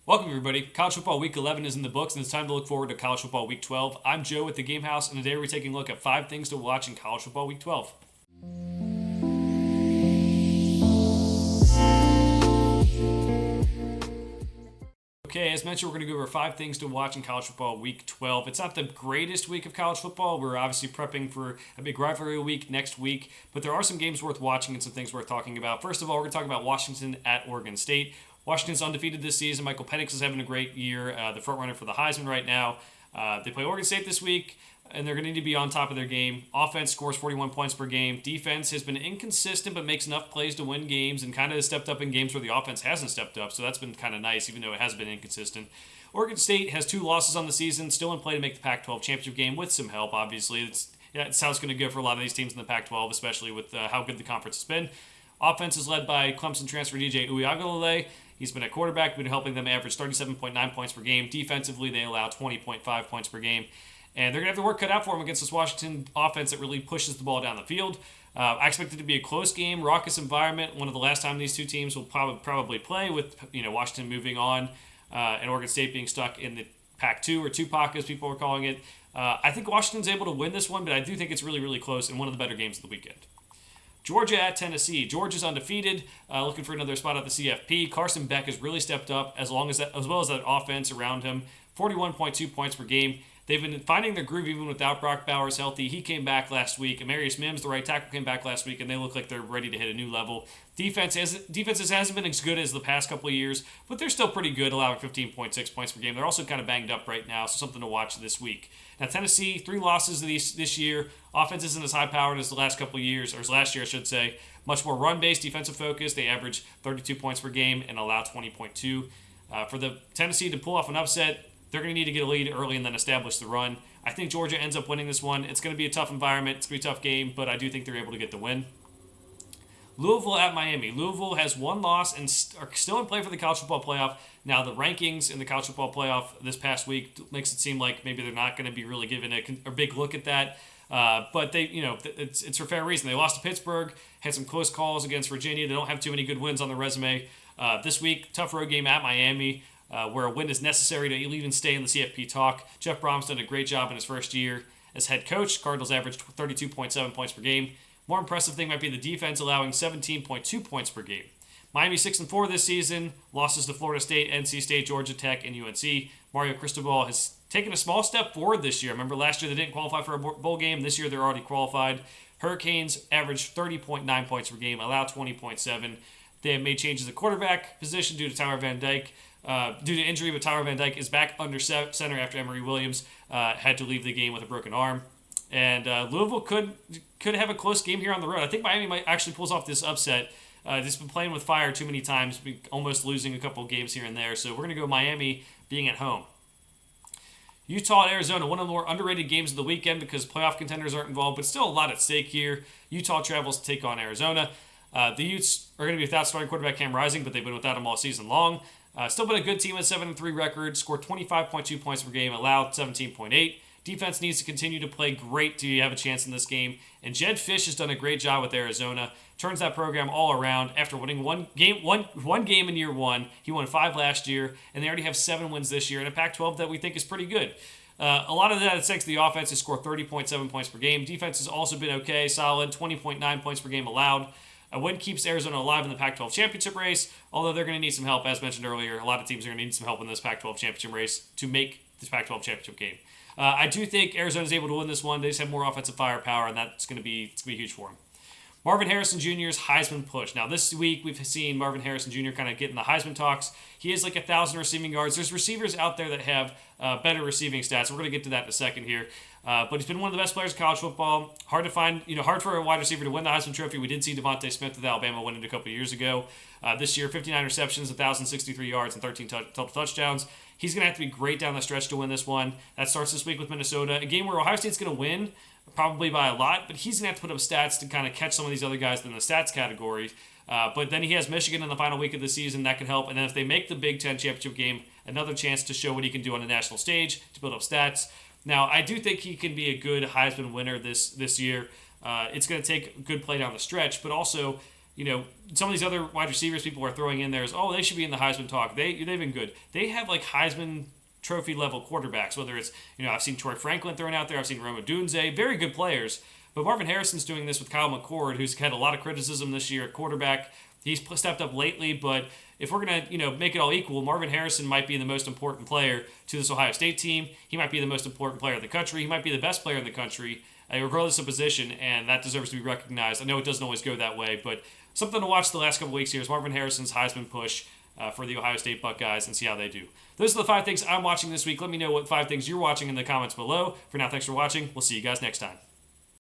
Welcome, everybody. College Football Week 11 is in the books, and it's time to look forward to College Football Week 12. I'm Joe with the Game House, and today we're taking a look at 5 things to watch in College Football Week 12. Okay, as mentioned, we're going to go over 5 things to watch in College Football Week 12. It's not the greatest week of college football. We're obviously prepping for a big rivalry week next week, but there are some games worth watching and some things worth talking about. First of all, we're going to talk about Washington at Oregon State. Washington's undefeated this season. Michael Penix is having a great year, the front runner for the Heisman right now. They play Oregon State this week, and they're going to need to be on top of their game. Offense scores 41 points per game. Defense has been inconsistent but makes enough plays to win games and kind of stepped up in games where the offense hasn't stepped up, so that's been kind of nice, even though it has been inconsistent. Oregon State has 2 losses on the season, still in play to make the Pac-12 championship game with some help, obviously. It's how it's going to go for a lot of these teams in the Pac-12, especially with how good the conference has been. Offense is led by Clemson transfer DJ Uiagalelei. He's been at quarterback, been helping them average 37.9 points per game. Defensively, they allow 20.5 points per game. And they're going to have the work cut out for them against this Washington offense that really pushes the ball down the field. I expect it to be a close game, raucous environment. One of the last time these two teams will probably play with Washington moving on and Oregon State being stuck in the Pac-2 or Tupac as people are calling it. I think Washington's able to win this one, but I do think it's really, really close and one of the better games of the weekend. Georgia at Tennessee. Georgia's undefeated, looking for another spot at the CFP. Carson Beck has really stepped up as well as that offense around him. 41.2 points per game. They've been finding their groove even without Brock Bowers healthy. He came back last week. Amarius Mims, the right tackle, came back last week, and they look like they're ready to hit a new level. Defenses hasn't been as good as the past couple of years, but they're still pretty good, allowing 15.6 points per game. They're also kind of banged up right now, so something to watch this week. Now, Tennessee, 3 losses this year. Offense isn't as high-powered as the last couple of years, or as last year, I should say. Much more run-based, defensive focus. They average 32 points per game and allow 20.2. For the Tennessee to pull off an upset, they're going to need to get a lead early and then establish the run. I think Georgia ends up winning this one. It's going to be a tough environment. It's going to be a tough game, but I do think they're able to get the win. Louisville at Miami. Louisville has 1 loss and are still in play for the college football playoff. Now, the rankings in the college football playoff this past week makes it seem like maybe they're not going to be really given a big look at that. But they, it's for fair reason. They lost to Pittsburgh, had some close calls against Virginia. They don't have too many good wins on their resume. This week, tough road game at Miami, where a win is necessary to even stay in the CFP talk. Jeff Brom's done a great job in his first year as head coach. Cardinals averaged 32.7 points per game. More impressive thing might be the defense allowing 17.2 points per game. Miami 6-4 this season. Losses to Florida State, NC State, Georgia Tech, and UNC. Mario Cristobal has taken a small step forward this year. Remember last year they didn't qualify for a bowl game. This year they're already qualified. Hurricanes average 30.9 points per game, allow 20.7. They have made changes at quarterback position due to Tyler Van Dyke. Due to injury, but Tyler Van Dyke is back under center after Emory Williams had to leave the game with a broken arm. And Louisville could have a close game here on the road. I think Miami might actually pulls off this upset. They've been playing with fire too many times, almost losing a couple of games here and there. So we're going to go Miami being at home. Utah at Arizona, one of the more underrated games of the weekend because playoff contenders aren't involved, but still a lot at stake here. Utah travels to take on Arizona. The Utes are going to be without starting quarterback Cam Rising, but they've been without him all season long. Still been a good team with a 7-3 record, scored 25.2 points per game, allowed 17.8. Defense needs to continue to play great to have a chance in this game. And Jedd Fisch has done a great job with Arizona. Turns that program all around after winning one game in year 1. He won 5 last year, and they already have 7 wins this year in a Pac-12 that we think is pretty good. A lot of that is thanks to the offense. They score 30.7 points per game. Defense has also been okay, solid, 20.9 points per game allowed. A win keeps Arizona alive in the Pac-12 championship race, although they're going to need some help. As mentioned earlier, a lot of teams are going to need some help in this Pac-12 championship race to make this Pac-12 championship game. I do think Arizona's able to win this one. They just have more offensive firepower, and it's going to be huge for them. Marvin Harrison Jr.'s Heisman push. Now, this week we've seen Marvin Harrison Jr. kind of get in the Heisman talks. He has like 1,000 receiving yards. There's receivers out there that have better receiving stats. We're going to get to that in a second here. But he's been one of the best players in college football. Hard to find, hard for a wide receiver to win the Heisman Trophy. We did see Devontae Smith with Alabama win it a couple of years ago. This year, 59 receptions, 1,063 yards, and 13 total touchdowns. He's going to have to be great down the stretch to win this one. That starts this week with Minnesota, a game where Ohio State's going to win, probably by a lot, but he's going to have to put up stats to kind of catch some of these other guys in the stats category. But then he has Michigan in the final week of the season. That could help. And then if they make the Big Ten championship game, another chance to show what he can do on a national stage to build up stats. Now, I do think he can be a good Heisman winner this year. It's going to take good play down the stretch, but also some of these other wide receivers people are throwing in there is, oh, they should be in the Heisman talk. They've been good. They have like Heisman trophy level quarterbacks, whether it's, I've seen Troy Franklin thrown out there. I've seen Rome Odunze, very good players. But Marvin Harrison's doing this with Kyle McCord, who's had a lot of criticism this year at quarterback. He's stepped up lately, but if we're going to, make it all equal, Marvin Harrison might be the most important player to this Ohio State team. He might be the most important player in the country. He might be the best player in the country, regardless of position, and that deserves to be recognized. I know it doesn't always go that way, but something to watch the last couple weeks here is Marvin Harrison's Heisman push for the Ohio State Buckeyes and see how they do. Those are the 5 things I'm watching this week. Let me know what 5 things you're watching in the comments below. For now, thanks for watching. We'll see you guys next time.